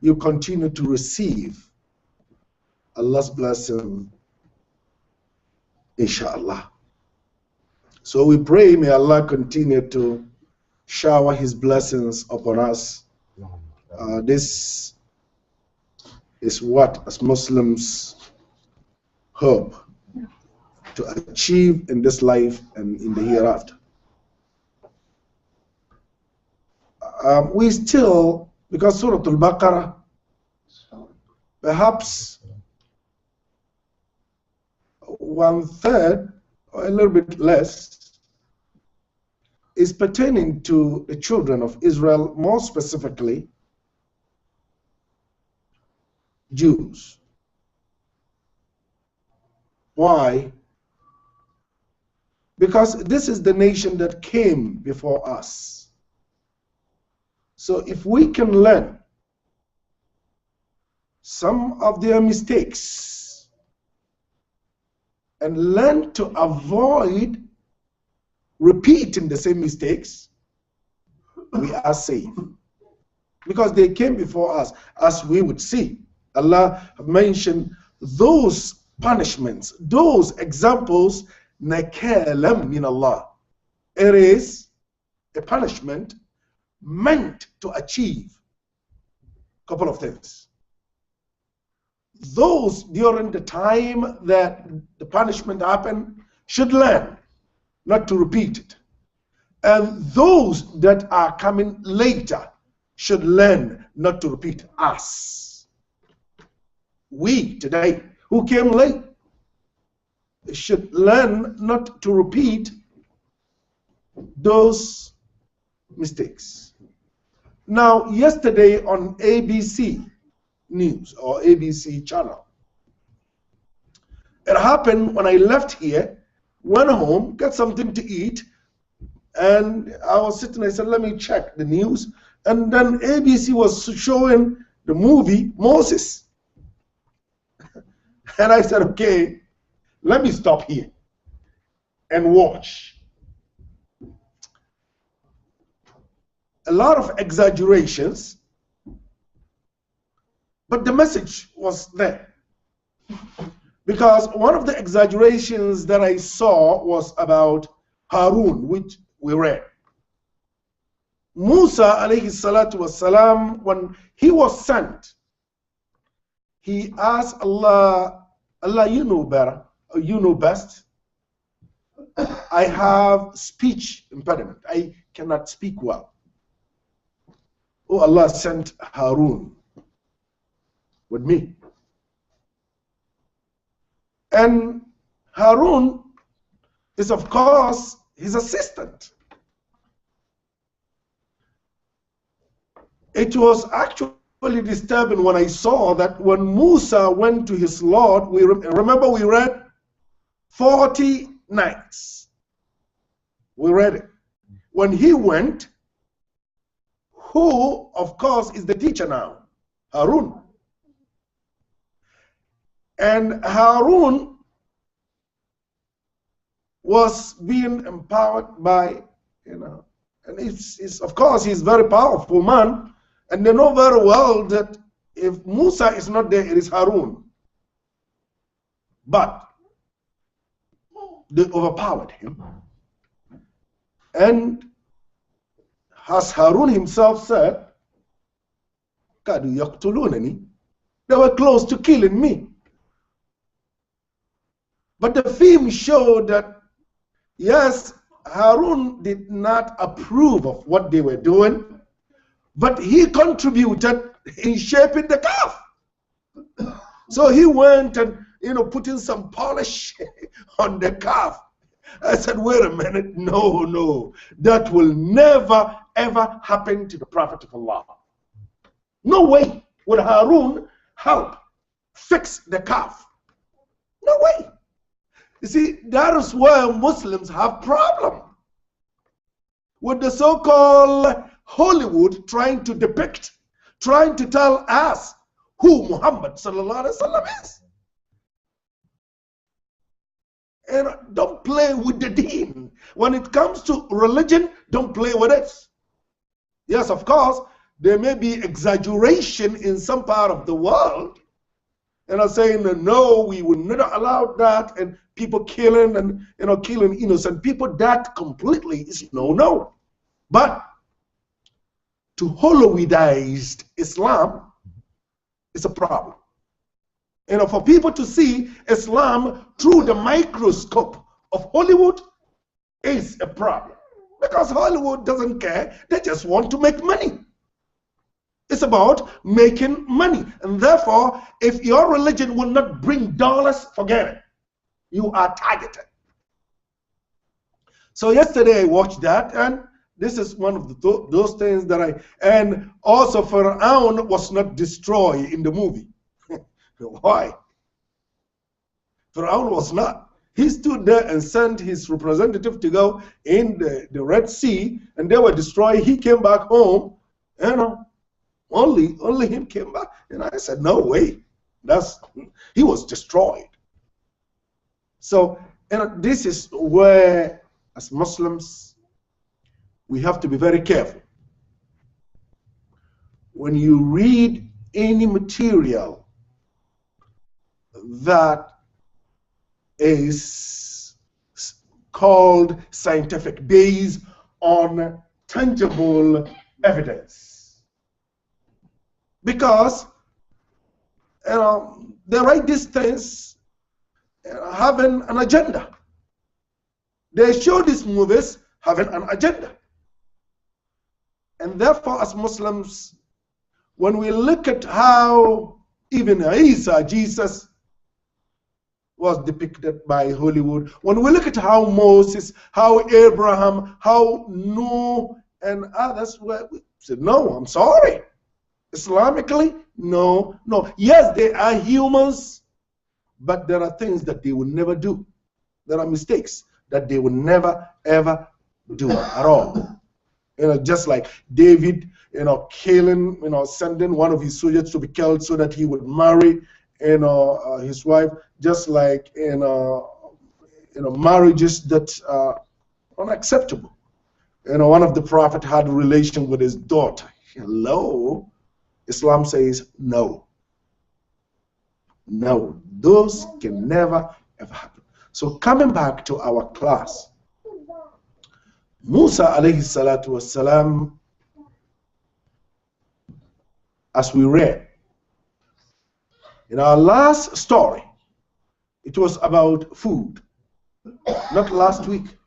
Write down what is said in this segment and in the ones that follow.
you continue to receive Allah's blessing, inshallah. So we pray, may Allah continue to shower His blessings upon us. This is what, as Muslims, hope to achieve in this life and in the hereafter. We still, because Surah Al-Baqara, perhaps 1/3 or a little bit less, is pertaining to the children of Israel, more specifically Jews. Why? Because this is the nation that came before us. So if we can learn some of their mistakes and learn to avoid repeating the same mistakes, we are safe. Because they came before us, as we would see. Allah mentioned those punishments, those examples, nakalam min Allah. It is a punishment meant to achieve a couple of things. Those during the time that the punishment happened should learn not to repeat it. And those that are coming later should learn not to repeat us. We today, who came late, should learn not to repeat those mistakes. Now, yesterday on ABC News or ABC channel, it happened when I left here, went home, got something to eat, and I was sitting, I said, let me check the news. And then ABC was showing the movie Moses. And I said, okay, let me stop here and watch. A lot of exaggerations, but the message was there. Because one of the exaggerations that I saw was about Harun, which we read. Musa alayhi salatu wasalam, when he was sent, he asked Allah, Allah, you know better, or you know best. I have speech impediment. I cannot speak well. Oh, Allah sent Harun with me. And Harun is, of course, his assistant. It was actually disturbing when I saw that when Musa went to his Lord, remember we read 40 nights. We read it. When he went, who, of course, is the teacher now? Harun. And Harun was being empowered by, and it's of course, he's a very powerful man. And they know very well that if Musa is not there, it is Harun. But they overpowered him. And as Harun himself said, Kadu yaqtulunani, they were close to killing me. But the film showed that, yes, Harun did not approve of what they were doing, but he contributed in shaping the calf. So he went and, putting some polish on the calf. I said, wait a minute, no, that will never, ever happen to the Prophet of Allah. No way would Harun help fix the calf. No way. You see, that is where Muslims have problem with the so-called Hollywood trying to depict, trying to tell us who Muhammad sallallahu alaihi wasallam is. And don't play with the deen. When it comes to religion, don't play with it. Yes, of course, there may be exaggeration in some part of the world, and are saying that no, we would never allow that, and people killing and killing innocent people. That completely is no. But to Hollywoodize Islam is a problem. For people to see Islam through the microscope of Hollywood is a problem, because Hollywood doesn't care. They just want to make money. It's about making money. And therefore, if your religion will not bring dollars, forget it. You are targeted. So yesterday I watched that, and this is one of those things that and also Pharaoh was not destroyed in the movie. Why? Pharaoh was not. He stood there and sent his representative to go in the Red Sea, and they were destroyed. He came back home, only him came back. And I said, no way. He was destroyed. So this is where, as Muslims, we have to be very careful. When you read any material that is called scientific, based on tangible evidence, because they write these things having an agenda. They show these movies having an agenda. And therefore, as Muslims, when we look at how even Isa, Jesus, was depicted by Hollywood, when we look at how Moses, how Abraham, how Noah, and others were, we said, no, I'm sorry. Islamically, no. Yes, they are humans, but there are things that they will never do. There are mistakes that they will never, ever do at all. Just like David, killing, sending one of his soldiers to be killed so that he would marry, his wife. Just like marriages that are unacceptable. One of the prophet had a relation with his daughter. Hello, Islam says no. No, those can never ever happen. So coming back to our class, Musa alayhi salatu wassalam, as we read in our last story, it was about food. Not last week,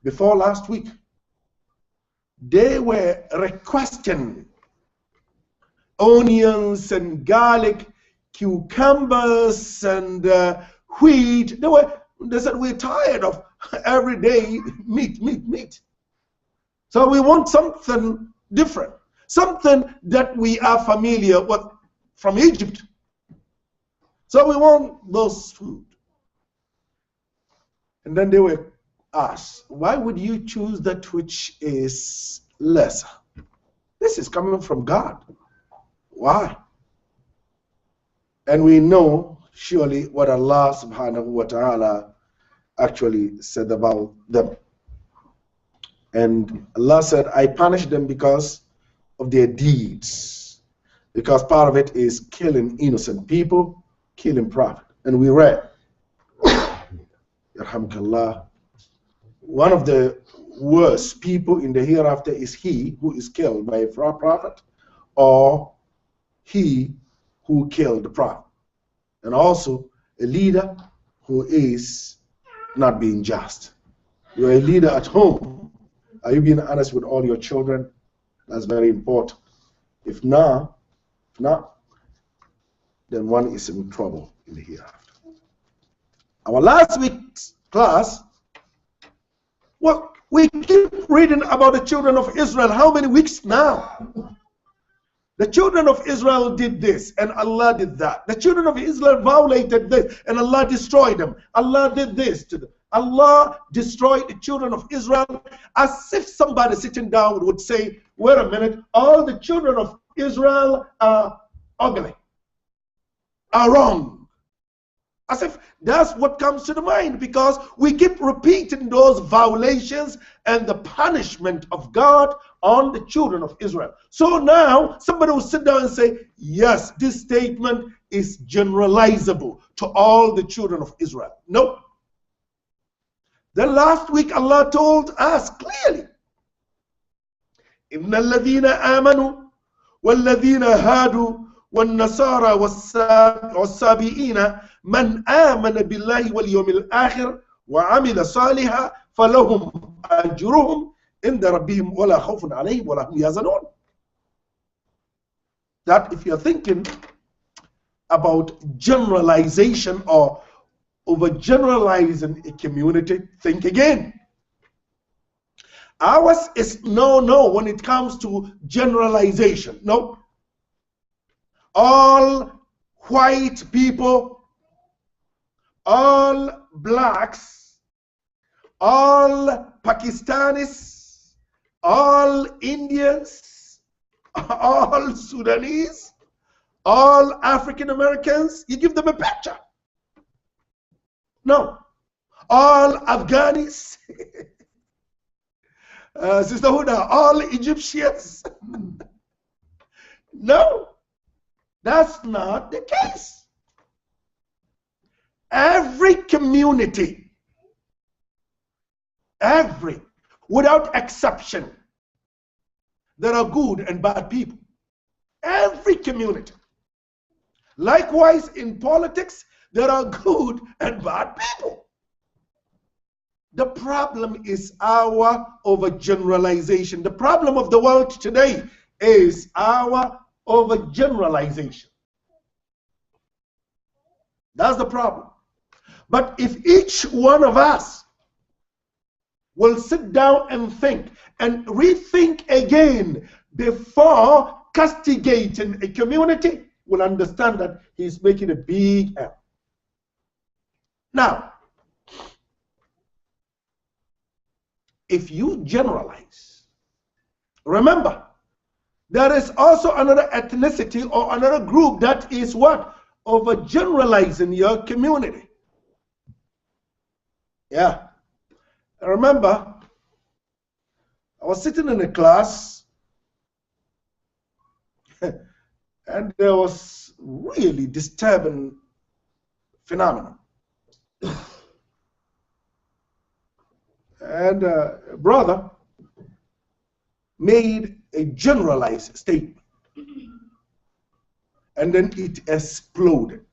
before last week. They were requesting onions and garlic, cucumbers and wheat. They said, we're tired of every day meat. So we want something different, something that we are familiar with from Egypt. So we want those food. And then they were asked, why would you choose that which is lesser? This is coming from God. Why? And we know surely what Allah subhanahu wa ta'ala actually said about them. And Allah said, I punish them because of their deeds. Because part of it is killing innocent people, killing prophet. And we read, Yarhamkallah, one of the worst people in the hereafter is he who is killed by a prophet, or he who killed the prophet. And also a leader who is not being just. You're a leader at home. Are you being honest with all your children? That's very important. If not, then one is in trouble in the hereafter. Our last week's class, well, we keep reading about the children of Israel. How many weeks now? The children of Israel did this, and Allah did that. The children of Israel violated this, and Allah destroyed them. Allah did this to them. Allah destroyed the children of Israel, as if somebody sitting down would say, wait a minute, all the children of Israel are ugly, are wrong, As if that's what comes to the mind, because we keep repeating those violations and the punishment of God on the children of Israel. So now somebody will sit down and say, yes, this statement is generalizable to all the children of Israel. No. Then last week Allah told us clearly, إِنَّ الَّذِينَ آمَنُوا وَالَّذِينَ هَادُوا وَالنَّصَارَى وَالصَّابِئِينَ مَنْ آمَنَ بِاللَّهِ وَالْيَوْمِ الْآخِرِ وَعَمِلَ صَالِحًا فَلَهُمْ أَجْرُهُمْ عِنْدَ رَبِّهِمْ وَلَا خَوْفٌ عَلَيْهِمْ وَلَا هُمْ يَحْزَنُونَ. That if you're thinking about generalization or overgeneralizing a community, think again. Ours is no when it comes to generalization. No. All white people, all blacks, all Pakistanis, all Indians, all Sudanese, all African Americans, you give them a picture. No. All Afghanis, Sister Huda, all Egyptians. No, that's not the case. Every community, without exception, there are good and bad people. Every community. Likewise, in politics, there are good and bad people. The problem is our overgeneralization. The problem of the world today is our overgeneralization. That's the problem. But if each one of us will sit down and think and rethink again before castigating a community, we'll understand that he's making a big error. Now, if you generalize, remember, there is also another ethnicity or another group that is what? Overgeneralizing your community. Yeah. I remember, I was sitting in a class and there was really disturbing phenomenon. And a brother made a generalized statement, and then it exploded.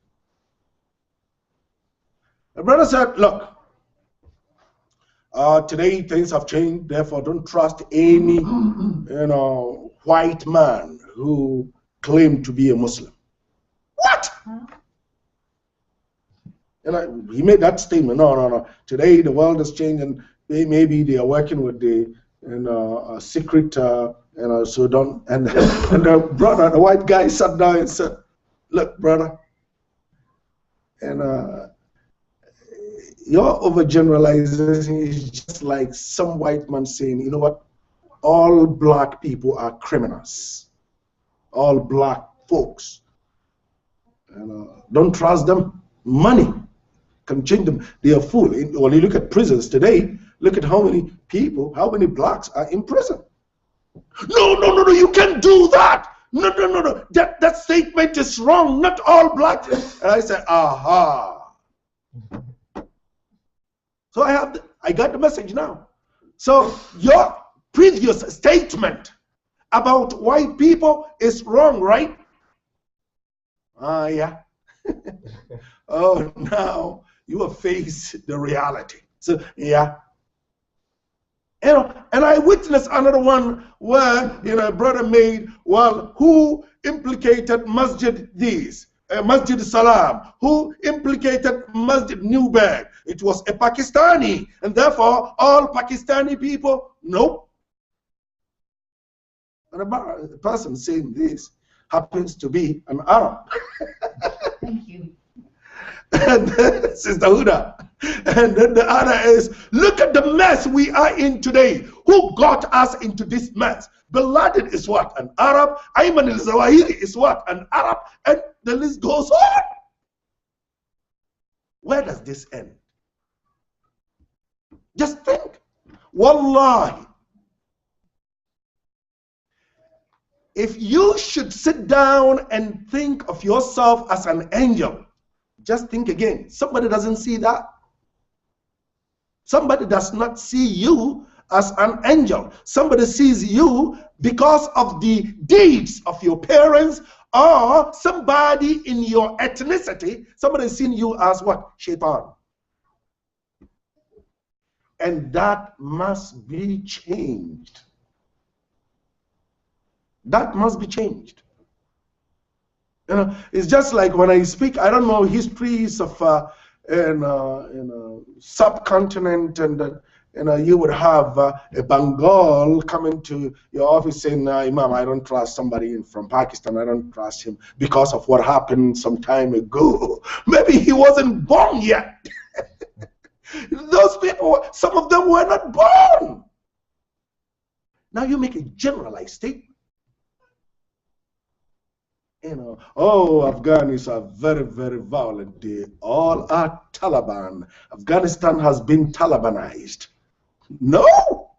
The brother said, look, today things have changed, therefore don't trust any white man who claimed to be a Muslim. What? And he made that statement. No. Today the world has changed, and maybe they are working with the secret so don't. And the brother, the white guy, sat down and said, "Look, brother, and your overgeneralization is just like some white man saying, you know what? All black people are criminals. All black folks. And don't trust them. Money can change them. They are fool. When you look at prisons today, look at how many people, how many blacks are in prison. No, you can't do that. No. That statement is wrong. Not all blacks. And I said, aha. So I got the message now. So your previous statement about white people is wrong, right? Yeah. Oh, now you have faced the reality. So, yeah. And I witnessed another one where, a brother made, well, who implicated Masjid this? Masjid Salam, who implicated Masjid Newberg. It was a Pakistani, and therefore all Pakistani people, nope. And the person saying this happens to be an Arab. Thank you. And Sister Huda. And then the other is, look at the mess we are in today. Who got us into this mess? Bin Laden is what? An Arab. Ayman al-Zawahiri is what? An Arab. And the list goes on. Where does this end? Just think. Wallahi, if you should sit down and think of yourself as an angel, just think again. Somebody doesn't see that. Somebody does not see you as an angel. Somebody sees you because of the deeds of your parents, or somebody in your ethnicity. Somebody is seeing you as what? Shaitan. And that must be changed. That must be changed. You know, it's just like when I speak, I don't know histories of in a subcontinent, and you would have a Bengal coming to your office saying, Imam, I don't trust somebody from Pakistan. I don't trust him because of what happened some time ago. Maybe he wasn't born yet. Those people, some of them were not born. Now you make a generalized statement. You know, oh, Afghanis are very, very violent. They all are Taliban. Afghanistan has been Talibanized. No,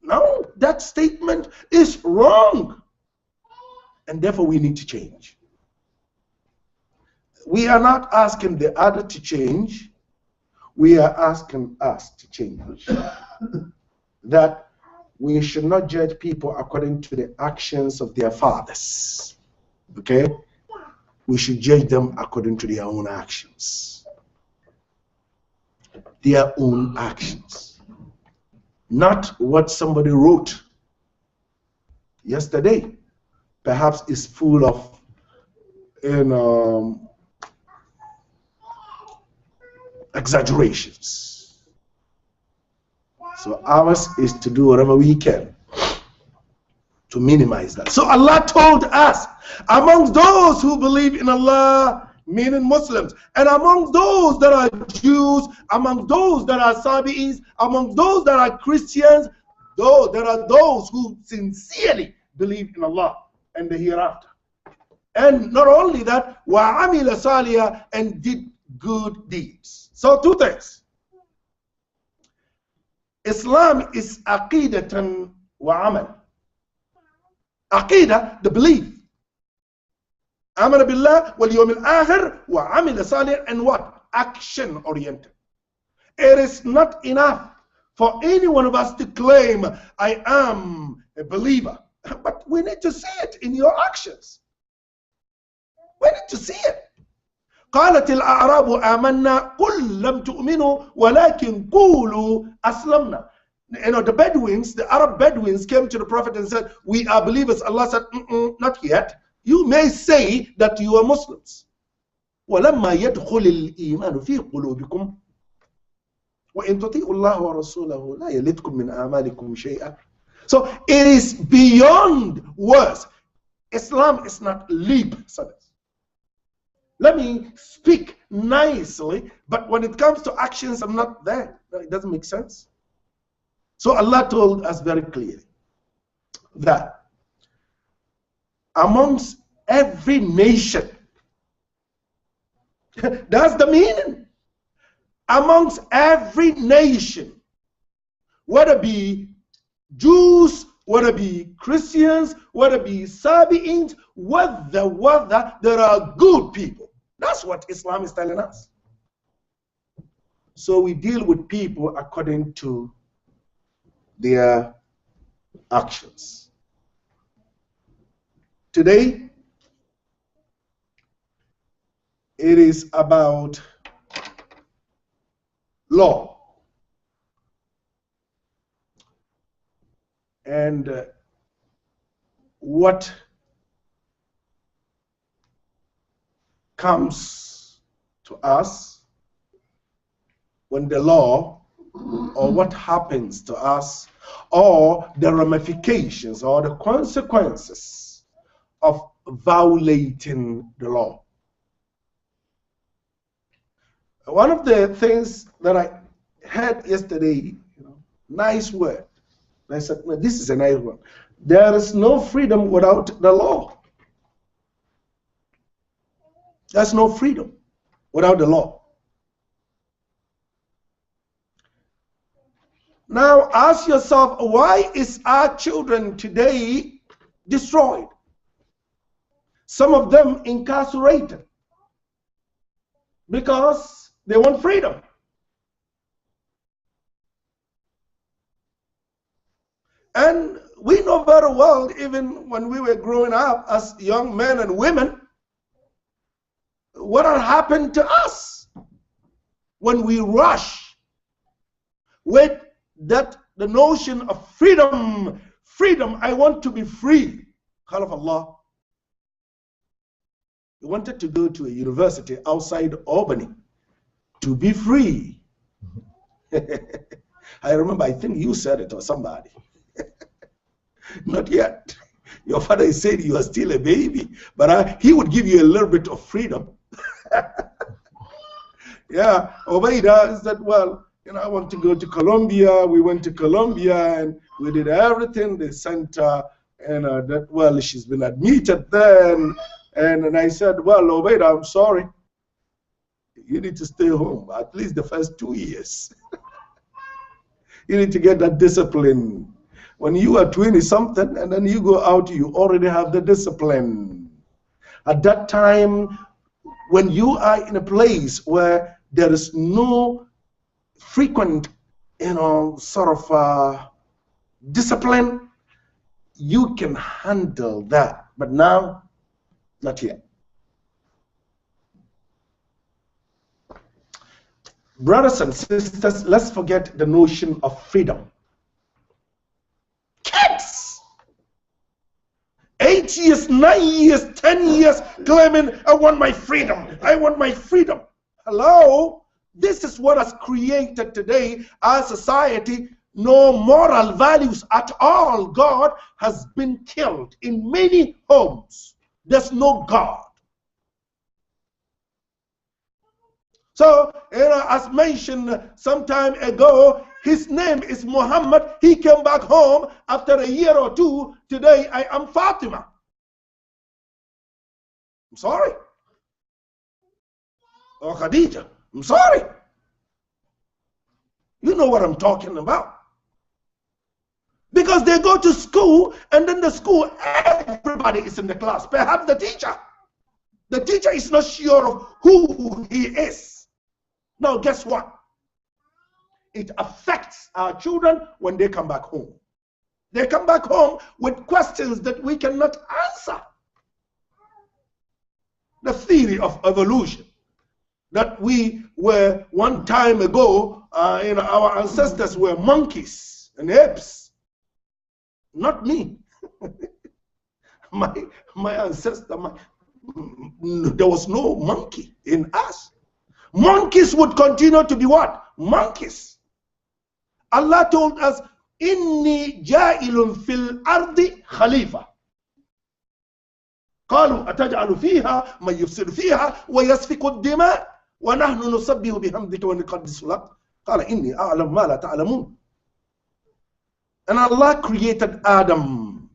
no, that statement is wrong. And therefore we need to change. We are not asking the other to change. We are asking us to change. That we should not judge people according to the actions of their fathers. Okay? We should judge them according to their own actions. Their own actions. Not what somebody wrote yesterday. Perhaps is full of exaggerations. So ours is to do whatever we can to minimize that. So Allah told us, amongst those who believe in Allah, meaning Muslims, and among those that are Jews, among those that are Sabi'is, among those that are Christians, though there are those who sincerely believe in Allah and the hereafter. And not only that, وَعَمِلَ صَالِحًا, and did good deeds. So two things. Islam is aqidatan wa amal. Aqidah, the belief. Amana billah wal yawmil akhir wa amila salih, and what? Action oriented. It is not enough for any one of us to claim, I am a believer. But we need to see it in your actions. We need to see it. قالت الأعراب آمنا قل لم تؤمنوا ولكن قولوا أسلمنا. You know, the Bedouins, the Arab Bedouins came to the Prophet and said, we are believers. Allah said, not yet. You may say that you are Muslims. ولما يدخل الإيمان في قلوبكم وإن تطيعوا الله ورسوله لا يلدكم من أعمالكم شيئا. So it is beyond words. Islam is not lip service. Let me speak nicely, but when it comes to actions, I'm not there. It doesn't make sense. So Allah told us very clearly that amongst every nation, that's the meaning, amongst every nation, whether it be Jews, whether it be Christians, whether it be Sabi'ins, whether there are good people. That's what Islam is telling us. So we deal with people according to their actions. Today, it is about law. And what comes to us when the law, or what happens to us, or the ramifications or the consequences of violating the law. One of the things that I heard yesterday, nice word. I said, well, this is a nice one. There is no freedom without the law. There's no freedom without the law. Now ask yourself, why is our children today destroyed? Some of them incarcerated because they want freedom. And we know very well, even when we were growing up as young men and women, what had happened to us when we rush with the notion of freedom. Freedom, I want to be free. Khalaf Allah. We wanted to go to a university outside Albany to be free. I remember, I think you said it or somebody. Not yet. Your father said you are still a baby, but he would give you a little bit of freedom. Yeah, Obeida said, well, I want to go to Colombia. We went to Colombia and we did everything. They sent her, well, she's been admitted there. And I said, well, Obeida, I'm sorry. You need to stay home at least the first 2 years. You need to get that discipline. When you are 20-something and then you go out, you already have the discipline. At that time, when you are in a place where there is no frequent, sort of discipline, you can handle that. But now, not yet. Brothers and sisters, let's forget the notion of freedom. Kids! 8 years, 9 years, 10 years, claiming, I want my freedom. I want my freedom. Hello? This is what has created today our society. No moral values at all. God has been killed in many homes. There's no God. So, as mentioned some time ago, his name is Muhammad. He came back home after a year or two. Today, I am Fatima. I'm sorry. Or Khadija. I'm sorry. You know what I'm talking about. Because they go to school, and then the school, everybody is in the class. Perhaps the teacher. The teacher is not sure of who he is. Now, guess what? It affects our children when they come back home. They come back home with questions that we cannot answer. The theory of evolution that we were one time ago, our ancestors were monkeys and apes. Not me. my ancestor, there was no monkey in us. Monkeys would continue to be what? Monkeys. Allah told us, Inni ja'ilun fil ardi khalifa. قالوا أتجعل فيها من يفسد فيها ويسفك الدماء ونحن نسبح بحمدك ونقدس لك قال إني أعلم ما لا تعلمون. And Allah created Adam,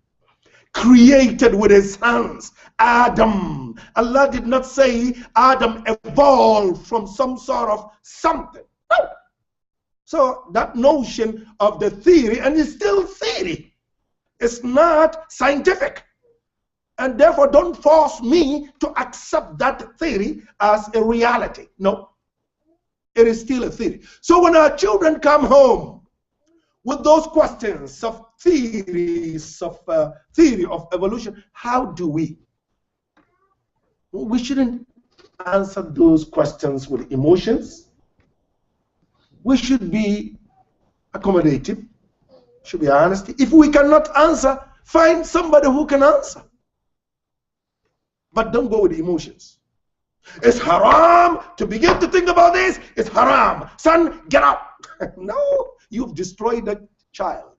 created with his hands. Adam. Allah did not say Adam evolved from some sort of something. No. So that notion of the theory, and it's still theory, it's not scientific. And therefore don't force me to accept that theory as a reality. No. It is still a theory. So when our children come home with those questions of theories of theory of evolution, how do we? We shouldn't answer those questions with emotions. We should be accommodative, should be honest. If we cannot answer, find somebody who can answer. But don't go with emotions. It's haram to begin to think about this. It's haram. Son, get up. No, you've destroyed the child.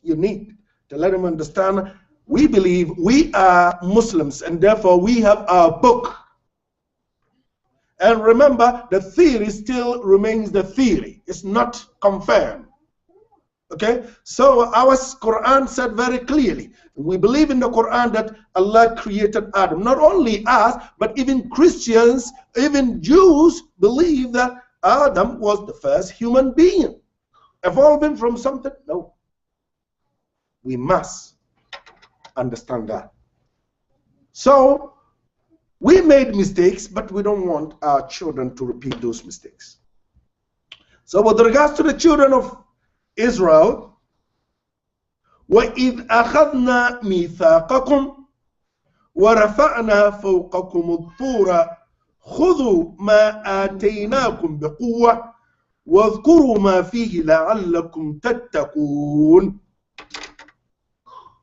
You need to let him understand, we believe we are Muslims and therefore we have our book. And remember, the theory still remains the theory. It's not confirmed. Okay? So our Quran said very clearly, we believe in the Quran that Allah created Adam. Not only us, but even Christians, even Jews believe that Adam was the first human being. evolving from something? No. We must understand that. So, we made mistakes, but we don't want our children to repeat those mistakes. So, with regards to the children of Israel, وَإِذْ أَخَذْنَا مِيثَاقَكُمْ وَرَفَعْنَا فَوْقَكُمُ الطُّورَ خُذُوا مَا آتَيْنَاكُمْ بِقُوَّةٍ وَاذْكُرُوا مَا فِيهِ لَعَلَّكُمْ تَتَّقُونَ.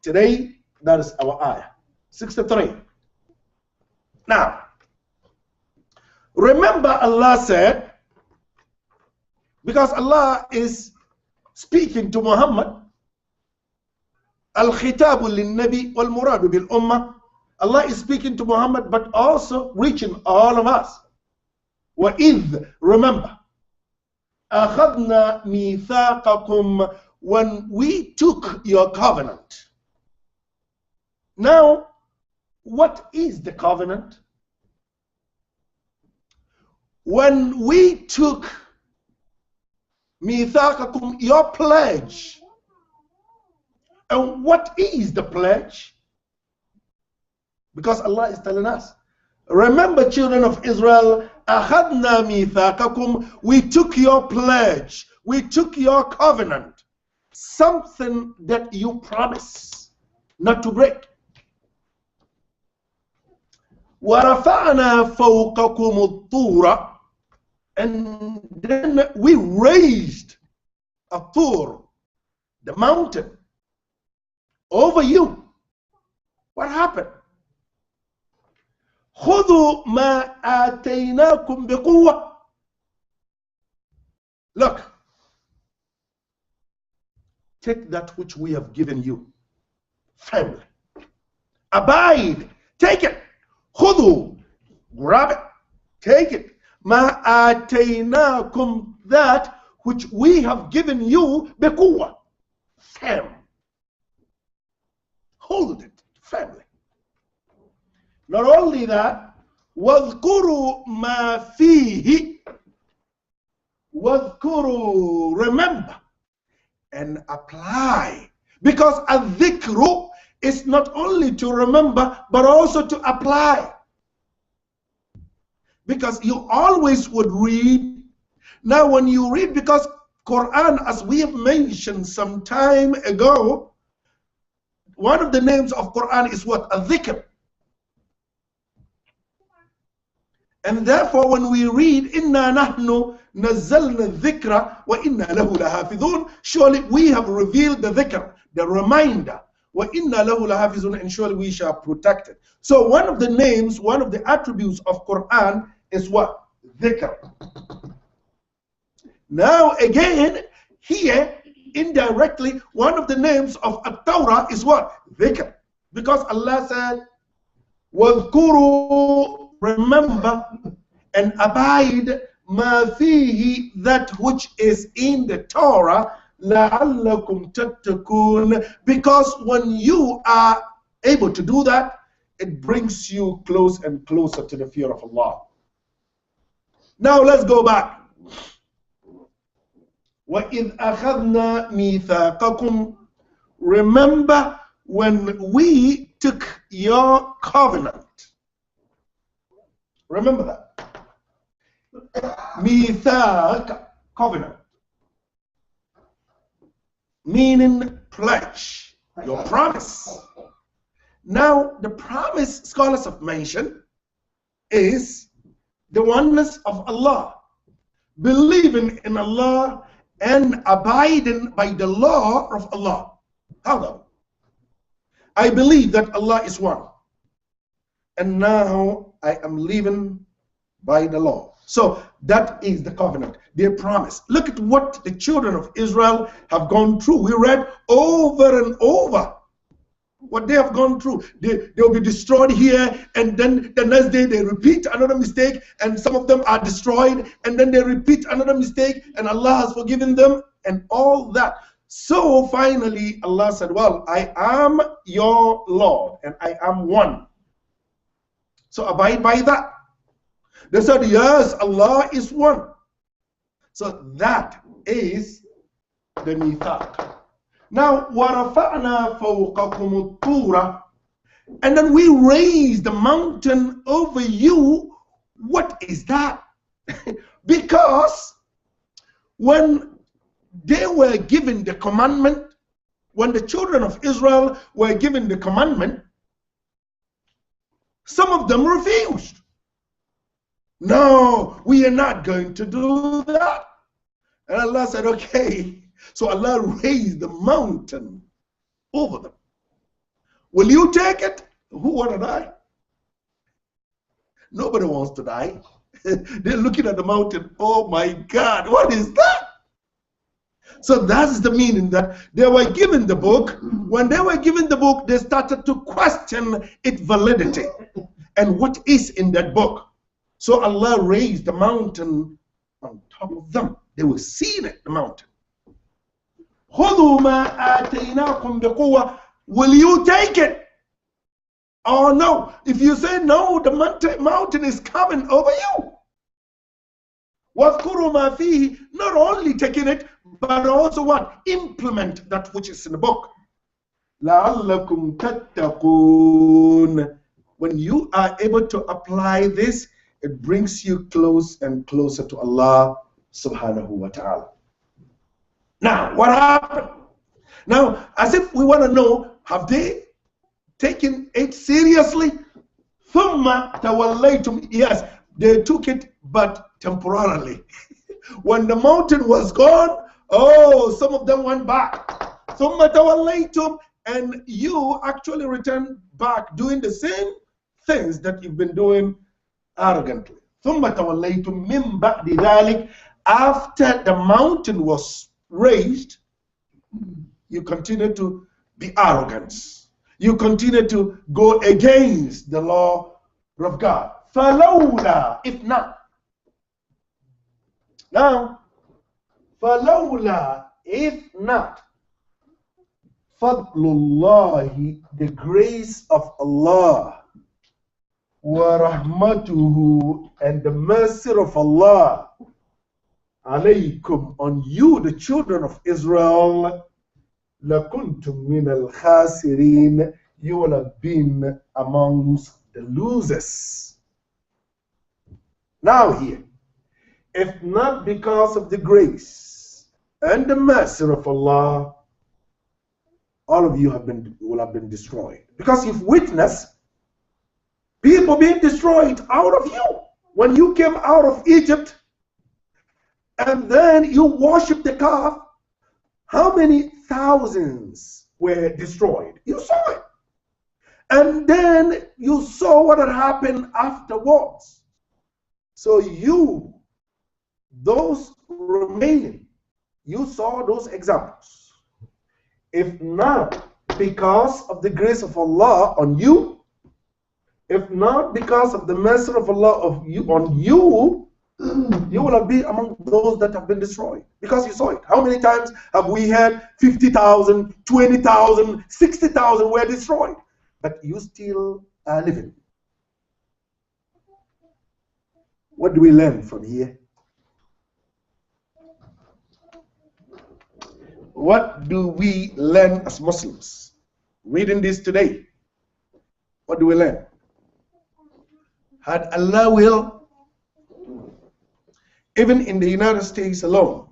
Today, that is our ayah, 63. Now, remember Allah said, because Allah is speaking to Muhammad, Al-Khitabu lil-Nabi wal-Muradu bil-Ummah. Allah is speaking to Muhammad, but also reaching all of us. وَإِذْ, remember, أَخَذْنَا مِيثَاقَكُمْ, when we took your covenant. Now, what is the covenant? When we took مِيثَاقَكُمْ, your pledge. And what is the pledge? Because Allah is telling us, remember, children of Israel, أَخَذْنَا مِيثَاقَكُمْ, we took your pledge, we took your covenant, something that you promise not to break. وَرَفَعْنَا فَوْقَكُمُ الطُّورَ, and then we raised a tur, the mountain, over you. What happened? خُذُوا مَا آتَيْنَاكُمْ بِقُوَّةٍ. Look, take that which we have given you. Family. Abide. Take it. خُذُوا. Grab it. Take it. مَا آتَيْنَاكُمْ, that which we have given you, بِقُوَّةٍ. Firm. Hold it. Family. Not only that, وَاذْكُرُوا مَا فِيهِ, وَاذْكُرُوا, remember and apply. Because al-dhikru is not only to remember, but also to apply. Because you always would read. Now when you read, because Quran, as we have mentioned some time ago, one of the names of Quran is what? Al-dhikr. And therefore, when we read, "Inna nahnu nazzalna dhikra wa inna lahu lahafidhun," surely we have revealed the dhikr, the reminder. Wa inna lahu lahafidhun, and surely we shall protect it. So one of the names, one of the attributes of Quran is what? Dhikr. Now again, here indirectly, one of the names of At-Tawrah is what? Dhikr. Because Allah said, وَاذْكُرُوا, remember and abide, مَا فِيهِ, that which is in the Torah, لَعَلَّكُمْ تَتَّقُونَ, because when you are able to do that, it brings you close and closer to the fear of Allah. Now let's go back. وَإِذْ أَخَذْنَا مِيثَاقَكُمْ, remember when we took your covenant. Remember that. Mithaq, covenant. Meaning pledge, your promise. Now, the promise, scholars have mentioned, is the oneness of Allah. Believing in Allah and abiding by the law of Allah. How though? I believe that Allah is one. And now I am living by the law. So that is the covenant, their promise. Look at what the children of Israel have gone through. We read over and over what they have gone through. They will be destroyed here, and then the next day they repeat another mistake, and some of them are destroyed, and then they repeat another mistake, and Allah has forgiven them, and all that. So finally Allah said, well, I am your Lord, and I am one. So abide by that. They said, yes, Allah is one. So that is the mithaq. Now, وَرَفَعْنَا فَوْقَكُمُ الطُّورَ, and then we raised the mountain over you. What is that? Because when they were given the commandment, when the children of Israel were given the commandment, some of them refused. No, we are not going to do that. And Allah said, okay. So Allah raised the mountain over them. Will you take it? Who want to die? Nobody wants to die. They're looking at the mountain. Oh my God, what is that? So that's the meaning, that they were given the book. When they were given the book, they started to question its validity and what is in that book. So Allah raised the mountain on top of them. They were seeing it, the mountain. خُذُوا مَا آتَيْنَاكُمْ بِقُوَّةٍ. Will you take it? Oh no. If you say no, the mountain is coming over you. وَاذْكُرُوا مَا فِيهِ. Not only taking it, but also what? Implement that which is in the book. لَعَلَّكُمْ تَتَّقُونَ. When you are able to apply this, it brings you close and closer to Allah subhanahu wa ta'ala. Now, what happened? Now, as if we want to know, have they taken it seriously? ثُمَّ تَوَلَّيْتُمْ. Yes, they took it, but temporarily. When the mountain was gone, oh, some of them went back. ثُمَّ تَوَلَّيْتُمْ. And you actually returned back doing the same things that you've been doing arrogantly. ثُمَّ تَوَلَّيْتُمْ مِنْ بَعْدِ ذَلِكَ. After the mountain was raised, you continue to be arrogant. You continue to go against the law of God. فَلَوْلَا. If not. Now, فَلَوْلَا. If not. فَضْلُ اللَّهِ. The grace of Allah. وَرَحْمَتُهُ. And the mercy of Allah. alaykum, on you, the children of Israel, لَكُنْتُم مِّنَ الْخَاسِرِينَ. You will have been amongst the losers. Now here, if not because of the grace and the mercy of Allah, all of you will have been destroyed. Because you've witnessed people being destroyed out of you. When you came out of Egypt, and then you worship the calf, how many thousands were destroyed? You saw it. And then you saw what had happened afterwards. So you, those remaining, you saw those examples. If not because of the grace of Allah on you, if not because of the mercy of Allah on you, you will have been among those that have been destroyed, because you saw it. How many times have we had 50,000, 20,000, 60,000 were destroyed, but you still are living? What do we learn from here? What do we learn as Muslims? Reading this today, what do we learn? Had Allah will, even in the United States alone,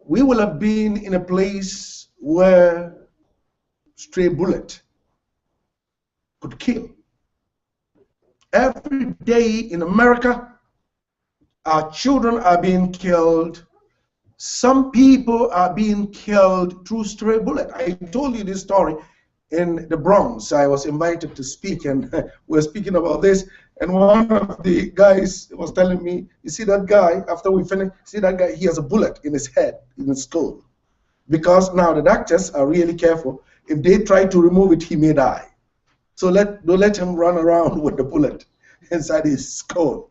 we will have been in a place where stray bullet could kill. Every day in America, our children are being killed. Some people are being killed through stray bullet. I told you this story in the Bronx. I was invited to speak, and we're speaking about this. And one of the guys was telling me, you see that guy, after we finish, see that guy, he has a bullet in his head, in his skull. Because now the doctors are really careful. If they try to remove it, he may die. So don't let him run around with the bullet inside his skull.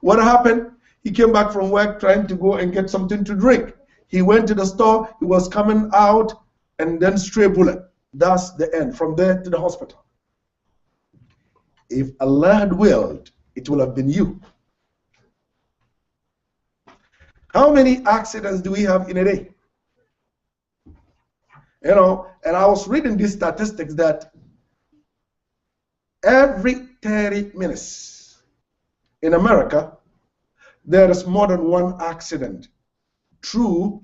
What happened? He came back from work trying to go and get something to drink. He went to the store, he was coming out, and then stray bullet. That's the end. From there to the hospital. If Allah had willed, it would have been you. How many accidents do we have in a day? You know, and I was reading these statistics that every 30 minutes in America, there is more than one accident through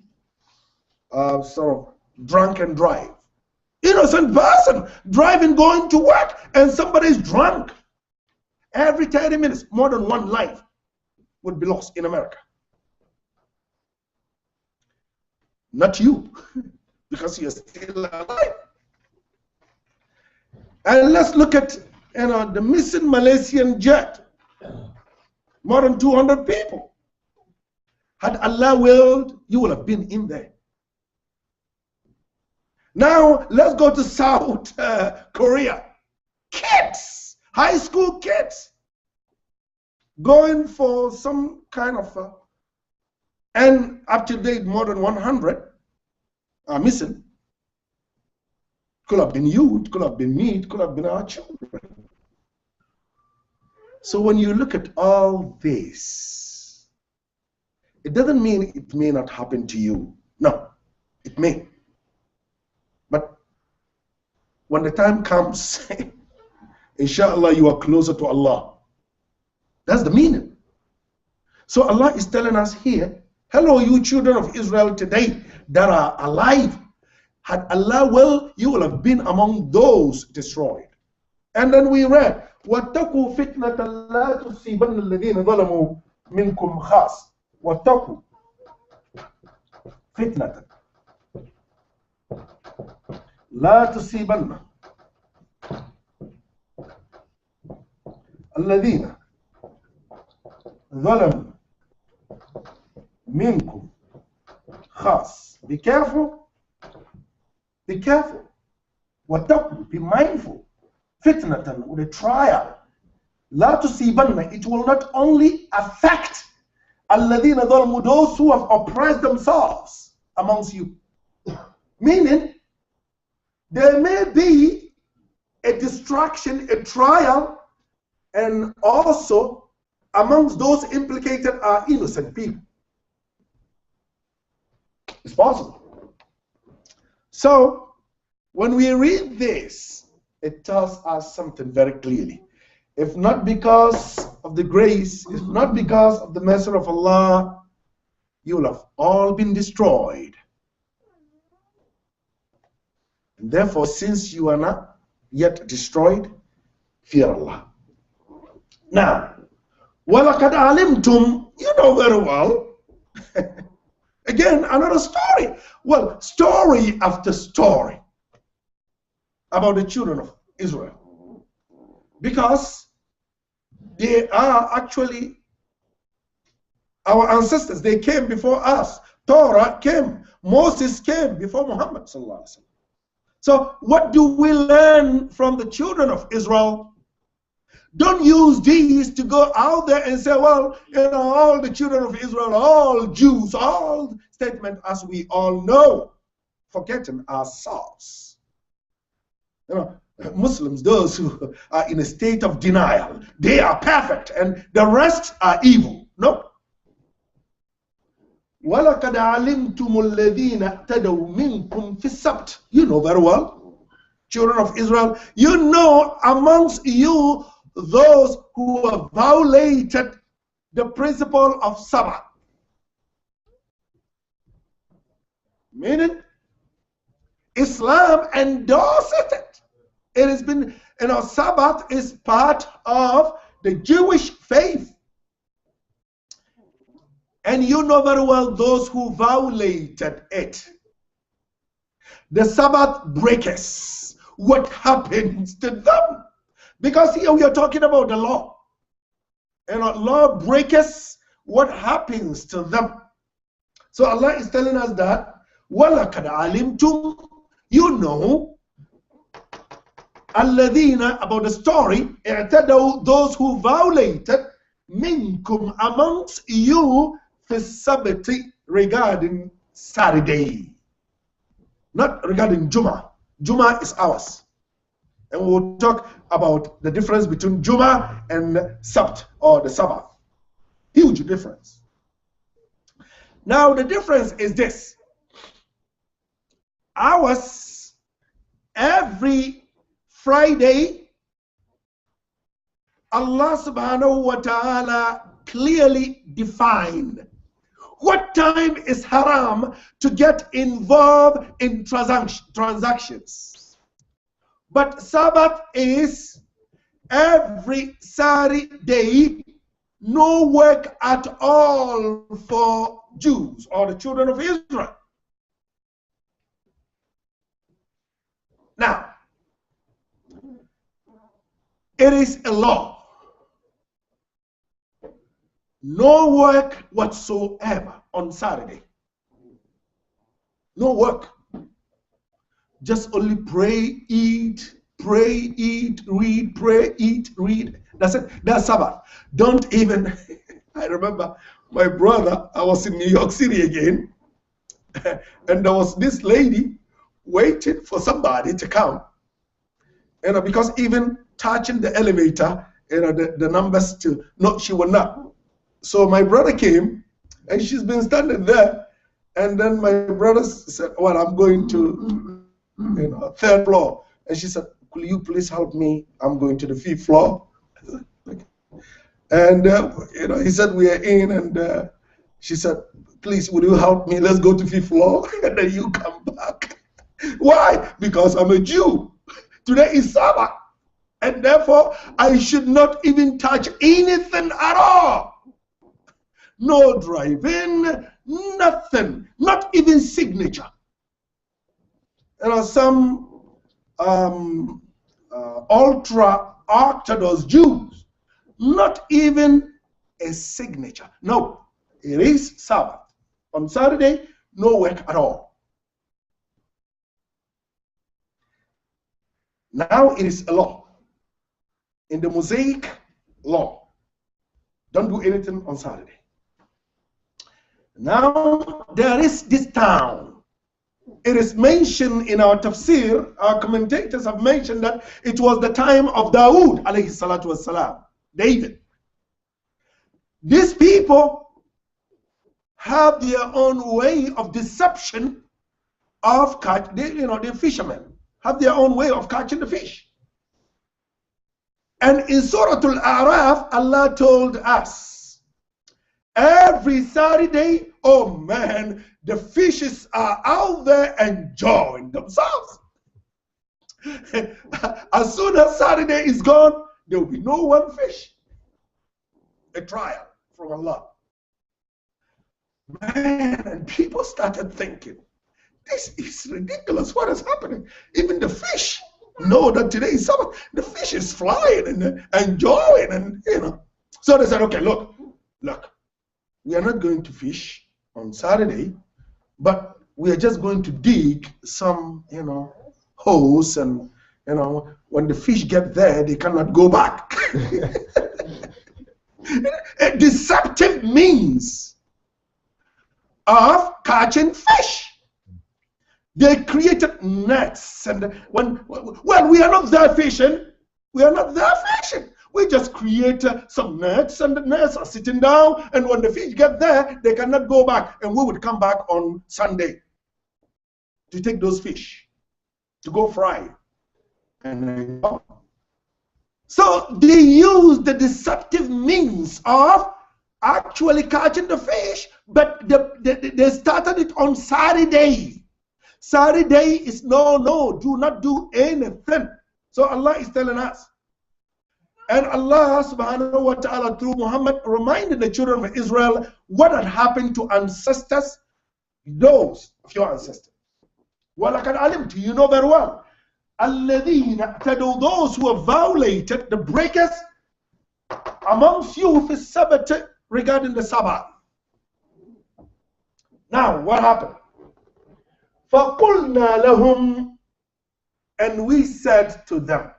sort of drunken drive. Innocent person driving, going to work, and somebody's drunk. Every 30 minutes, more than one life would be lost in America. Not you, because you're still alive. And let's look at the missing Malaysian jet. More than 200 people. Had Allah willed, you would have been in there. Now, let's go to South Korea. Kids, high school kids, going for some kind of, and up to date, more than 100 are missing. Could have been you, it could have been me, it could have been our children. So when you look at all this, it doesn't mean it may not happen to you. No, it may. But when the time comes, inshallah, you are closer to Allah. That's the meaning. So Allah is telling us here, hello, you children of Israel today that are alive. Had Allah will, you will have been among those destroyed. And then we read, وَاتَّقُوا فِتْنَةً لَا تُصِيبَنَّ الَّذِينَ ظَلَمُوا مِنْكُمْ خَاصٍ وَاتَّقُوا فِتْنَةً لا تصيبن الذين ظلموا منكم خاص. Be careful. Be careful. واتقوا, be mindful. Fitnatan, with a trial. لا تصيبن, it will not only affect الذين ظلموا, those who have oppressed themselves amongst you. Meaning, there may be a distraction, a trial, and also amongst those implicated are innocent people. It's possible. So, when we read this, it tells us something very clearly. If not because of the grace, if not because of the mercy of Allah, you will have all been destroyed. And therefore, since you are not yet destroyed, fear Allah. Now, وَلَقَدْ عَلِمْتُمْ, you know very well. Again, another story. Well, story after story about the children of Israel. Because they are actually our ancestors. They came before us. Torah came. Moses came before Muhammad sallallahu alaihi wasallam. So what do we learn from the children of Israel? Don't use these to go out there and say, well, all the children of Israel, all Jews, all statement as we all know, forgetting ourselves. Muslims, those who are in a state of denial, they are perfect and the rest are evil. No. وَلَقَدْ عَلِمْتُمُ الَّذِينَ اعْتَدَوْا مِنْكُمْ فِي السَّبْتِ. You know very well, children of Israel, you know amongst you those who have violated the principle of Sabbath. Meaning, Islam endorses it. It has been, Sabbath is part of the Jewish faith. And you know very well those who violated it. The Sabbath breakers, what happens to them? Because here we are talking about the law. Law breakers, what happens to them? So Allah is telling us that, وَلَقَدْ عَلِمْتُمْ, you know, الَّذِينَ, about the story, اعتدوا, those who violated, minkum, amongst you, fi sabti, regarding Saturday. Not regarding Juma. Juma is ours. And we'll talk about the difference between Juma and Sabt, or the Sabbath. Huge difference. Now the difference is this. Ours, every Friday, Allah subhanahu wa ta'ala clearly defined what time is haram to get involved in transactions. But Sabbath is every Saturday, no work at all for Jews or the children of Israel. Now, it is a law. No work whatsoever on Saturday. No work. Just only pray, eat, read, pray, eat, read. That's it. That's Sabbath. Don't even, I remember my brother, I was in New York City again, and there was this lady waiting for somebody to come. Because even touching the elevator, the numbers to, no, she will not. So my brother came, and she's been standing there, and then my brother said, well, I'm going to, third floor. And she said, could you please help me? I'm going to the fifth floor. And, he said, we are in, and she said, please, would you help me? Let's go to fifth floor, and then you come back. Why? Because I'm a Jew. Today is Sabbath, and therefore I should not even touch anything at all. No driving, nothing, not even signature. Some ultra-Orthodox Jews, not even a signature. No, it is Sabbath. On Saturday, no work at all. Now it is a law. In the Mosaic law, don't do anything on Saturday. Now there is this town. It is mentioned in our Tafsir, our commentators have mentioned that it was the time of Dawood, alayhi salatu wassalam, David. These people have their own way of deception of the fishermen have their own way of catching the fish. And in Surah Al-A'raf, Allah told us, every Saturday, oh man, the fishes are out there enjoying themselves. As soon as Saturday is gone, there will be no one fish. A trial from Allah. Man, and people started thinking, this is ridiculous. What is happening? Even the fish know that today is Sabbath. The fish is flying and enjoying, and So they said, okay, look, we are not going to fish on Saturday, but we are just going to dig some, holes, and when the fish get there, they cannot go back. A deceptive means of catching fish. They created nets, and we are not there fishing. We are not there fishing. We just create some nets, and the nets are sitting down, and when the fish get there, they cannot go back, and we would come back on Sunday to take those fish, to go fry. So they use the deceptive means of actually catching the fish, but they started it on Saturday. Saturday is no, do not do anything. So Allah is telling us. And Allah subhanahu wa ta'ala through Muhammad reminded the children of Israel what had happened to ancestors, those of your ancestors. وَلَقَدْ عَلِمْتُ, you know very well. الَّذِينَ اعْتَدُوا, those who have violated, the breakers amongst you fi Sabbath, regarding the Sabbath. Now, what happened? فَقُلْنَا لَهُمْ, and we said to them,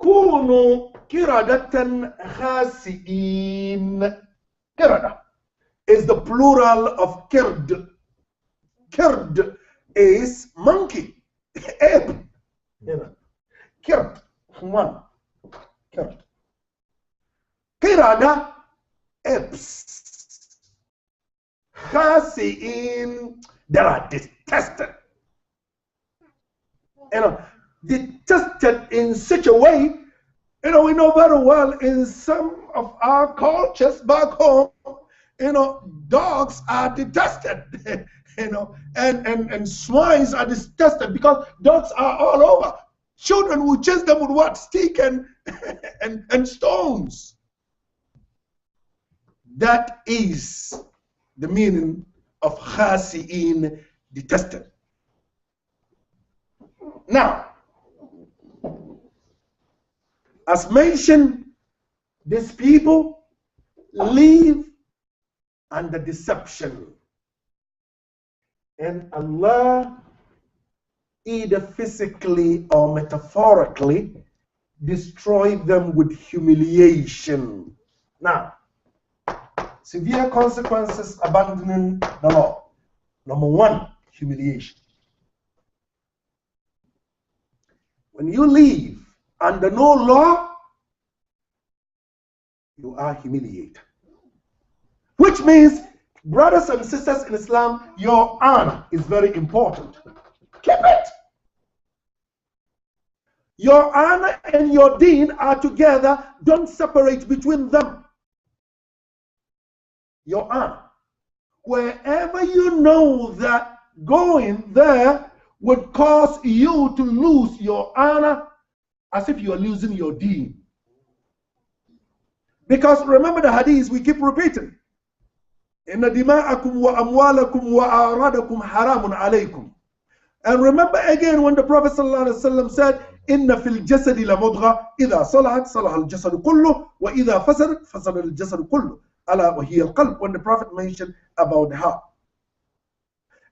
كُونُوا كِرَدَةً خَاسِئِينَ. Kirada is the plural of kird. Kird is monkey, ape. Kird, one. Kird. Kirada, apes. khasi'in, that are detested. Detested in such a way, we know very well in some of our cultures back home, dogs are detested, and swines are detested because dogs are all over. Children will chase them with what? Stick and stones. That is the meaning of khasi'in, detested. Now, as mentioned, these people live under deception. And Allah, either physically or metaphorically, destroy them with humiliation. Now, severe consequences abandoning the law. Number one, humiliation. When you live under no law, you are humiliated. Which means, brothers and sisters in Islam, your honor is very important. Keep it. Your honor and your deen are together. Don't separate between them. Your honor. Wherever you know that going there would cause you to lose your honor, as if you are losing your deen. Because remember the hadith we keep repeating. Inna dima'akum wa amwalakum wa a'radakum haramun alaykum. And remember again when the Prophet ﷺ said, Inna fil jasadi la mudgha, idha salahat, salaha al-jasadu kullu, wa idha fasadat, fasada al-jasadu kullu. Ala wa hiya al-qalb, when the Prophet mentioned about the heart.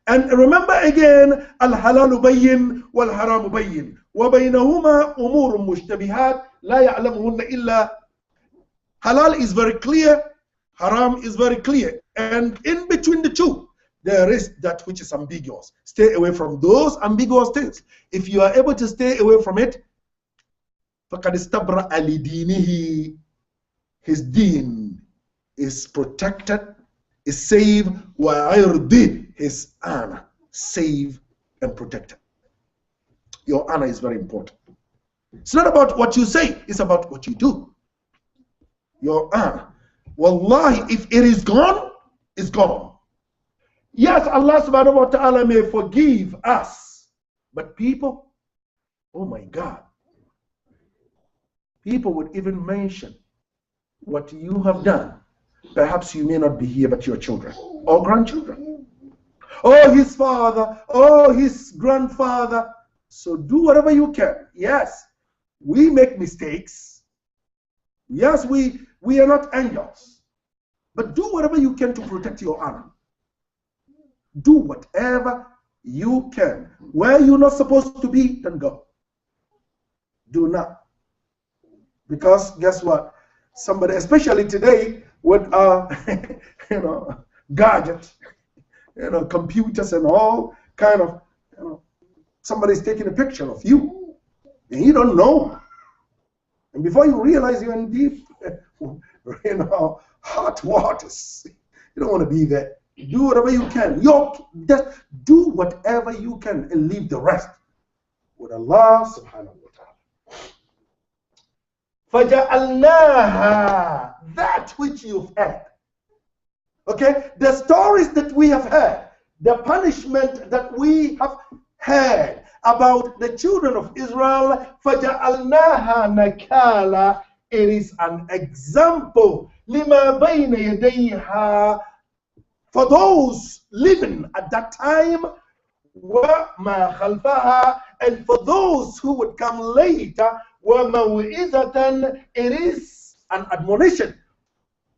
And remember again, al-halalu bayyin wal-haramu bayyin. Wa baynahuma umurun mushtabihat, la ya'lamuhunna illa. Halal is very clear, haram is very clear. And in between the two, there is that which is ambiguous. Stay away from those ambiguous things. If you are able to stay away from it, فَقَدْ اسْتَبْرَأَ لِدِينِهِ, his deen is protected, is saved, وَعِرْضِهِ, his honor, saved and protected. Your honor is very important. It's not about what you say, it's about what you do. Your honor. Wallahi, if it is gone, it's gone. Yes, Allah subhanahu wa ta'ala may forgive us. But people, oh my God. People would even mention what you have done. Perhaps you may not be here, but your children or grandchildren. Oh, his father, oh, his grandfather. So do whatever you can. Yes, we make mistakes. Yes, we are not angels. But do whatever you can to protect your honor. Do whatever you can. Where you're not supposed to be, then go. Do not. Because guess what? Somebody, especially today, with gadgets, computers and all kind of, somebody's taking a picture of you, and you don't know. And before you realize you're in deep, hot waters. You don't want to be there. Do whatever you can. Just do whatever you can and leave the rest with Allah subhanahu wa ta'ala. فَجَعَلْنَاهَا, that which you've heard. Okay? The stories that we have heard, the punishment that we have heard about the children of Israel, فَجَعَلْنَاهَا نَكَالًا, it is an example لِمَا بَيْنَ يَدَيْهَا, for those living at that time, وَمَا خَلْفَهَا, and for those who would come later, وَمَوْعِظَةً, it is an admonition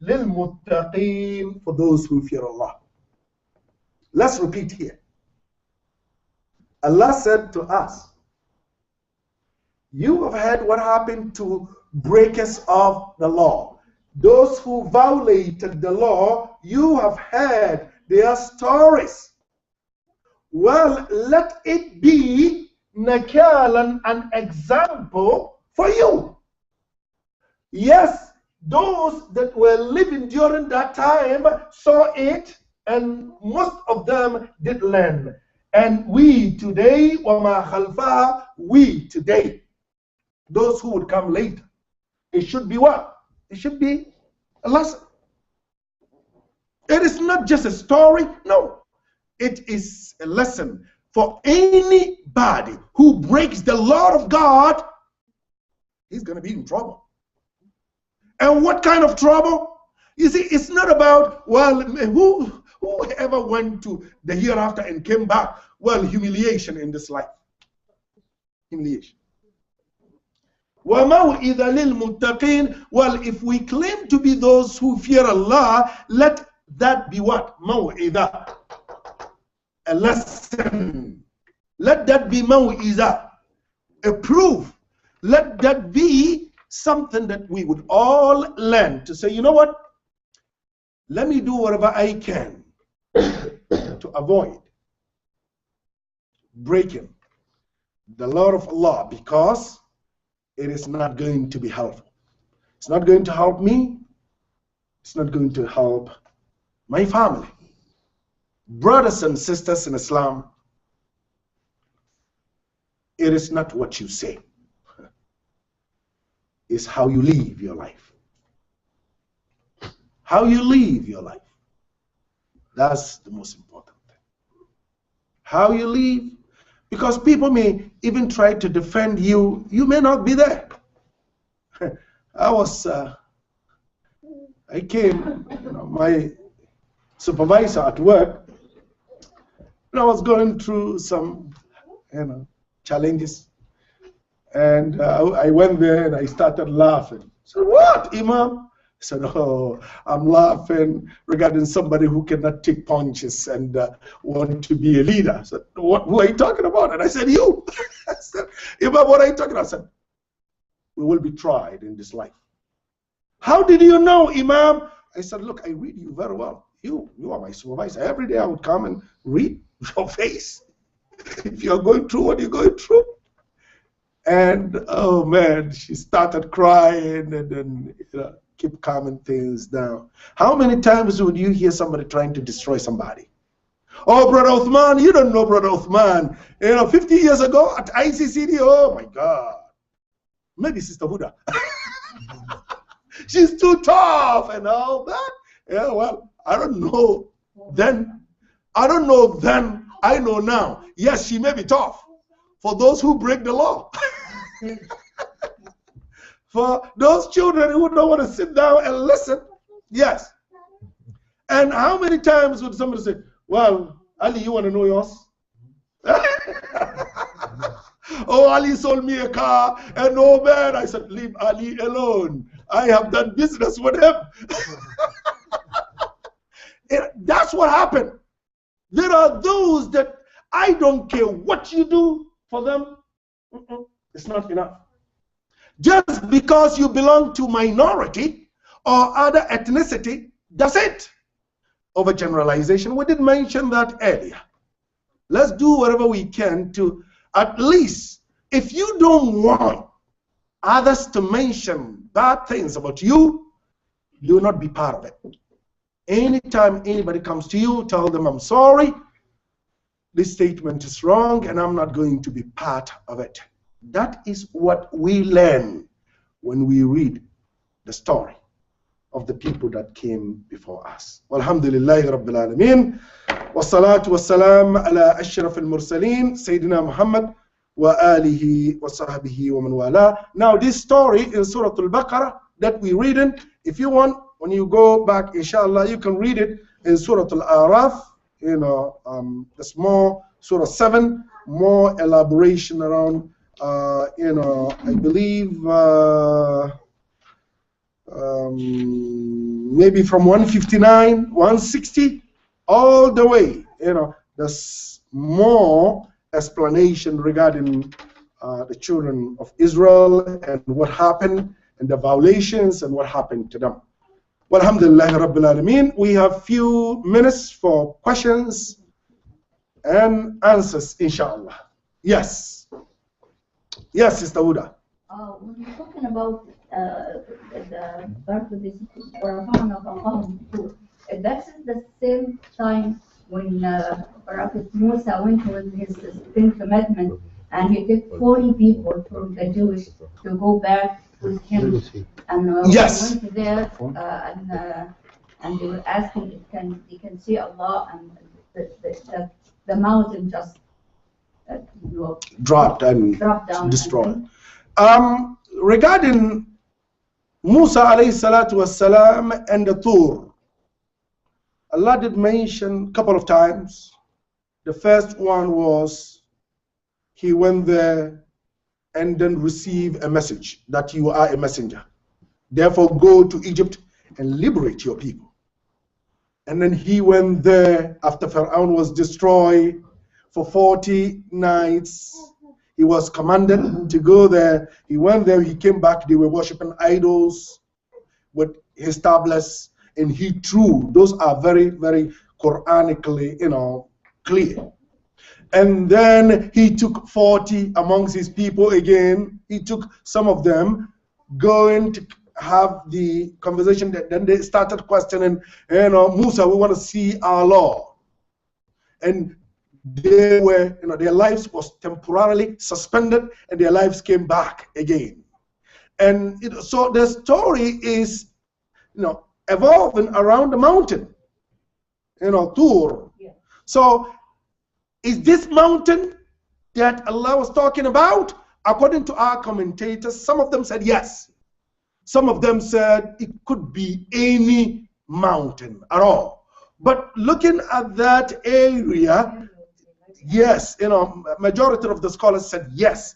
لِلْمُتَّقِينَ, for those who fear Allah. Let's repeat here. Allah said to us, you have heard what happened to breakers of the law. Those who violated the law, you have heard their stories. Well, let it be nakalan, an example for you. Yes, those that were living during that time saw it, and most of them did learn. And we today, وَمَا خَلْفَهَا, we today, those who would come later, it should be what? It should be a lesson. It is not just a story, no. It is a lesson for anybody who breaks the law of God. He's going to be in trouble. And what kind of trouble? You see, it's not about, well, whoever went to the hereafter and came back, well, humiliation in this life. Humiliation. وَمَوْئِذَ لِلْمُتَّقِينَ. Well, if we claim to be those who fear Allah, let that be what? مَوْئِذَ. A lesson. Let that be maw'iza, a proof. Let that be something that we would all learn to say, you know what? Let me do whatever I can to avoid breaking the law of Allah, because it is not going to be helpful. It's not going to help me. It's not going to help my family. Brothers and sisters in Islam, it is not what you say. It's how you live your life. How you live your life. That's the most important thing. How you live. Because people may even try to defend you. You may not be there. I came, my supervisor at work, and I was going through some, challenges. And I went there and I started laughing. I said, what, Imam? I said, oh, I'm laughing regarding somebody who cannot take punches and want to be a leader. I said, who are you talking about? And I said, you. I said, Imam, what are you talking about? I said, we will be tried in this life. How did you know, Imam? I said, look, I read you very well. You are my supervisor. Every day I would come and read your face. If you're going through what you're going through. And oh man, she started crying and then keep calming things down. How many times would you hear somebody trying to destroy somebody? Oh, Brother Uthman, you don't know Brother Uthman. 50 years ago at ICCD, oh my God. Maybe Sister Huda. She's too tough and all that. Yeah, well, I don't know then. I don't know then. I know now. Yes, she may be tough for those who break the law. For those children who don't want to sit down and listen, yes. And how many times would somebody say, well, Ali, you want to know yours? Oh, Ali sold me a car, and oh man, I said, leave Ali alone. I have done business with him. That's what happened. There are those that I don't care what you do for them. It's not enough. Just because you belong to minority or other ethnicity, that's it. Overgeneralization, we did mention that earlier. Let's do whatever we can to, at least, if you don't want others to mention bad things about you, do not be part of it. Anytime anybody comes to you, tell them, I'm sorry, this statement is wrong, and I'm not going to be part of it. That is what we learn when we read the story of the people that came before us. Walhamdulillahi Rabbil Alameen. Wassalatu wassalam ala ashraf al-mursaleen, Sayyidina Muhammad wa alihi wa sahbihi wa man wala. Now this story in Surah Al-Baqara that we read in, if you want, when you go back, inshallah, you can read it in Surah Al-Araf, the small Surah 7, more elaboration around, I believe, maybe from 159, 160, all the way, there's more explanation regarding the children of Israel and what happened and the violations and what happened to them. Well, alhamdulillah Rabbil Alameen. We have few minutes for questions and answers, inshallah. Yes. Yes, Sister Uda. When you're talking about the birth of this Quran of Allah, That's the same time when Prophet Musa went with his Ten Commandments, and he took 40 people from the Jewish to go back with him. And Yes. we went there, and they were asking if they can see Allah, and the mountain just dropped and dropped down destroyed. Regarding Musa alayhi salatu wassalam and the Tur, Allah did mention a couple of times. The first one was he went there and then received a message that you are a messenger. Therefore, go to Egypt and liberate your people. And then he went there after Pharaoh was destroyed for 40 nights. He was commanded to go there. He went there, he came back, they were worshiping idols with his tablets, and he threw. Those are very, very Quranically, clear. And then he took 40 amongst his people again. He took some of them going to have the conversation. Then they started questioning, Musa, we want to see our Lord. And they were, their lives was temporarily suspended, and their lives came back again. And so the story is, evolving around the mountain, Tur. Yeah. So is this mountain that Allah was talking about? According to our commentators, some of them said yes. Some of them said it could be any mountain at all. But looking at that area, yes, majority of the scholars said yes.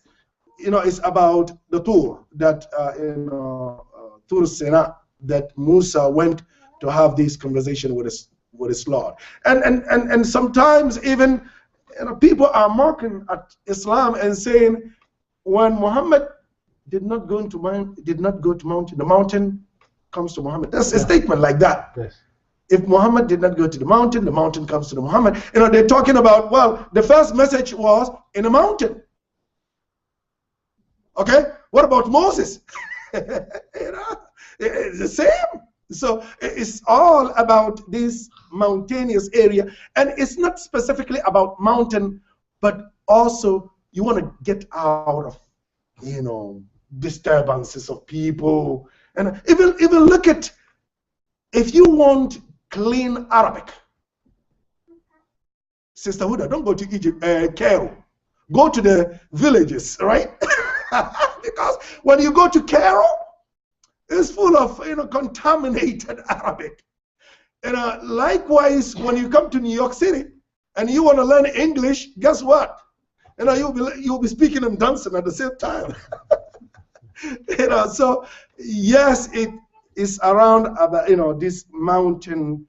It's about the Tur, that Tur Sina, that Musa went to have this conversation with his Lord. And sometimes even people are mocking at Islam and saying, when Muhammad did not go to mountain, the mountain comes to Muhammad. That's a statement like that. Yes. If Muhammad did not go to the mountain comes to the Muhammad. They're talking about, well, the first message was in a mountain. Okay, what about Moses? It's the same. So it's all about this mountainous area, and it's not specifically about mountain, but also you want to get out of, disturbances of people, and even look at, if you want clean Arabic, Sister Huda, don't go to Egypt, Cairo. Go to the villages, right? Because when you go to Cairo, it's full of contaminated Arabic. Likewise, when you come to New York City and you want to learn English, guess what? You'll be speaking and dancing at the same time. So yes, it is around this mountain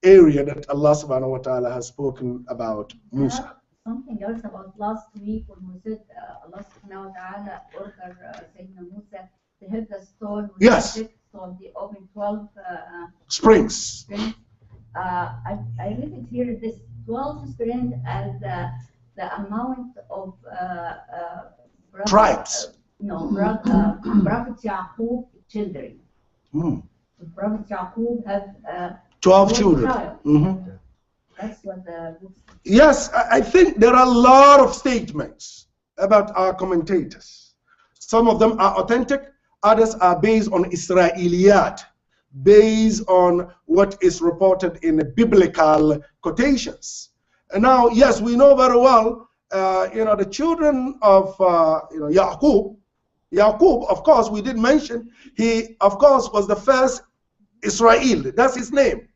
area that Allah subhanahu wa ta'ala has spoken about Musa. Something else about last week when we said Allah subhanahu wa ta'ala ordered Sayyidina Musa to hit the stone with Yes. the so they opened 12 Springs. I read it here, this 12 springs as the amount of Tribes. Prophet Yaqub children. Mm. Prophet Yaqub had 12 children. Mm-hmm. That's what the book says. Yes, I think there are a lot of statements about our commentators. Some of them are authentic, others are based on Israeliyat, based on what is reported in the biblical quotations. And now, yes, we know very well, the children of Yaqub, of course, we did mention, he, of course, was the first Israel. That's his name.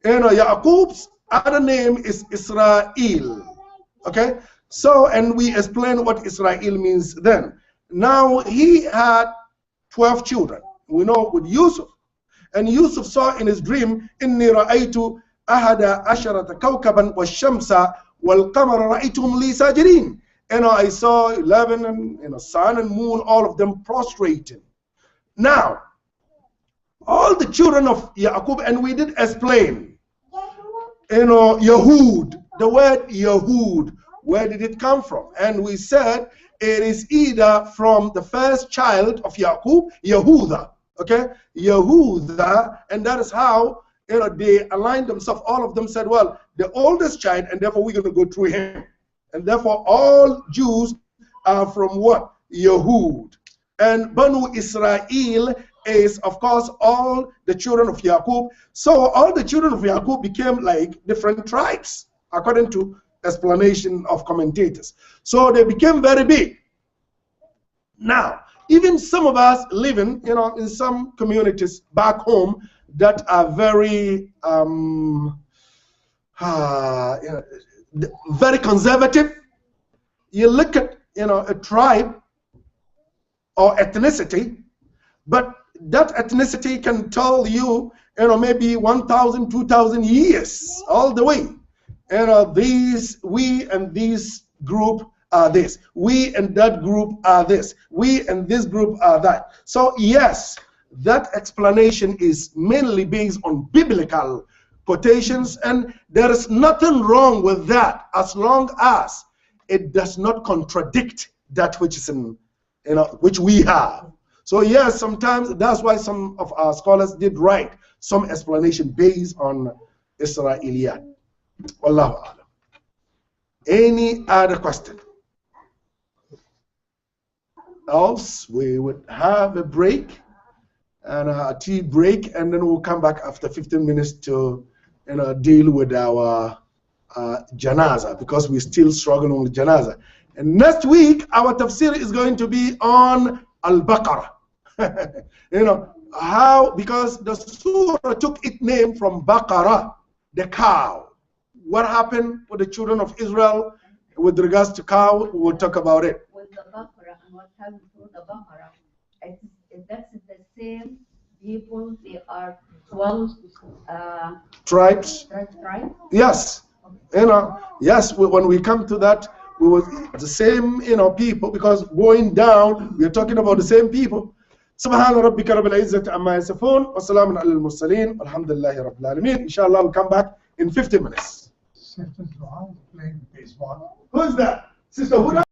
Yaqub's other name is Israel. Okay? So, and we explain what Israel means then. Now, he had 12 children. We know with Yusuf. And Yusuf saw in his dream, إِنِّي رَأَيْتُ أَحَدَ عَشَرَةَ كَوْكَبًا وَالشَّمْسَ وَالْقَمَرَ رَأَيْتُهُمْ لِي سَاجِدِينَ. I saw 11 and sun and moon, all of them prostrating. Now, all the children of Yaqub, and we did explain, Yahud, the word Yahud, where did it come from? And we said it is either from the first child of Yaqub, Yehuda, okay? Yehuda, and that is how, they aligned themselves. All of them said, well, the oldest child, and therefore we're going to go through him. And therefore all Jews are from what? Yehud. And Banu Israel is, of course, all the children of Yaqub. So all the children of Yaqub became like different tribes, according to explanation of commentators. So they became very big. Now, even some of us living, in some communities back home that are very, very conservative. You look at, a tribe or ethnicity, but that ethnicity can tell you, maybe 1,000, 2,000 years all the way. We and this group are this. We and that group are this. We and this group are that. So yes, that explanation is mainly based on biblical quotations, and there is nothing wrong with that as long as it does not contradict that which is in, which we have. So yes, sometimes that's why some of our scholars did write some explanation based on Israeliyat. Wallahu a'lam. Any other question? Else we would have a break, and a tea break, and then we'll come back after 15 minutes to deal with our janaza, because we're still struggling with janaza. And next week our tafsir is going to be on Al-Baqara. How, because the surah took its name from Baqara, the cow. What happened with the children of Israel with regards to cow? We'll talk about it. With the Baqara and what happened to the Baqara, that's the same people. They are 12 tribes. Right? Yes. Yes. When we come to that, we will the same people, because going down we are talking about the same people. سبحان ربك رب العزة عما يصفون وسلام على المرسلين والحمد لله رب العالمين. Inshallah, we'll come back in 50 minutes. Sister Dua playing baseball. Who is that? Sister Huda?